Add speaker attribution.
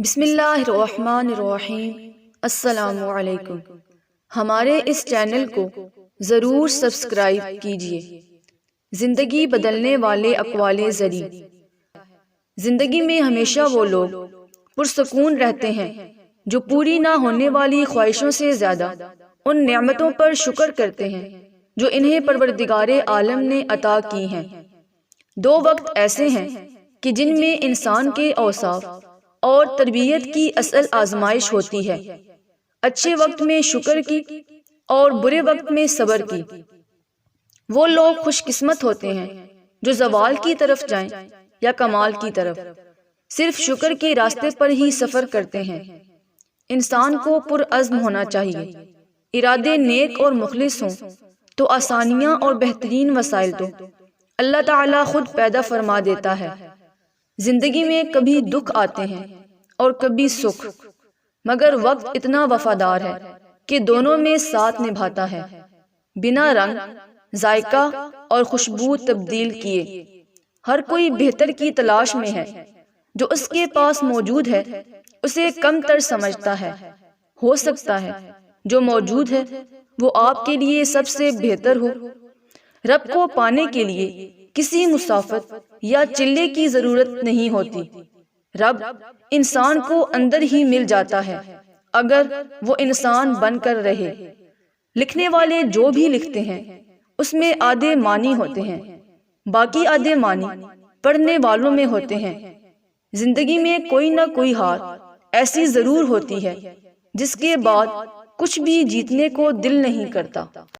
Speaker 1: بسم اللہ الرحمن الرحیم۔ السلام علیکم۔ ہمارے اس چینل کو ضرور سبسکرائب کیجیے۔ زندگی بدلنے والے اقوال زری۔ زندگی میں ہمیشہ وہ لوگ پرسکون رہتے ہیں جو پوری نہ ہونے والی خواہشوں سے زیادہ ان نعمتوں پر شکر کرتے ہیں جو انہیں پروردگار عالم نے عطا کی ہیں۔ دو وقت ایسے ہیں کہ جن میں انسان کے اوصاف اور تربیت کی اصل آزمائش ہوتی ہے، اچھے وقت میں شکر کی اور برے وقت میں صبر کی۔ وہ لوگ خوش قسمت ہوتے ہیں جو زوال کی طرف جائیں یا کمال کی طرف، صرف شکر کے راستے پر ہی سفر کرتے ہیں۔ انسان کو پرعزم ہونا چاہیے، ارادے نیک اور مخلص ہوں تو آسانیاں اور بہترین وسائل تو اللہ تعالیٰ خود پیدا فرما دیتا ہے۔ زندگی میں کبھی دکھ آتے ہیں اور کبھی سکھ، مگر وقت اتنا وفادار ہے کہ دونوں میں ساتھ نبھاتا ہے، بنا رنگ، ذائقہ اور خوشبو تبدیل کیے۔ ہر کوئی بہتر کی تلاش میں ہے، جو اس کے پاس موجود ہے اسے کم تر سمجھتا ہے۔ ہو سکتا ہے جو موجود ہے وہ آپ کے لیے سب سے بہتر ہو۔ رب کو پانے کے لیے کسی مسافت یا چلے کی ضرورت نہیں ہوتی، رب انسان کو اندر ہی مل جاتا ہے اگر وہ انسان بن کر رہے۔ لکھنے والے جو بھی لکھتے ہیں اس میں آدھے معنی ہوتے ہیں، باقی آدھے معنی پڑھنے والوں میں ہوتے ہیں۔ زندگی میں کوئی نہ کوئی ہار ایسی ضرور ہوتی ہے جس کے بعد کچھ بھی جیتنے کو دل نہیں کرتا۔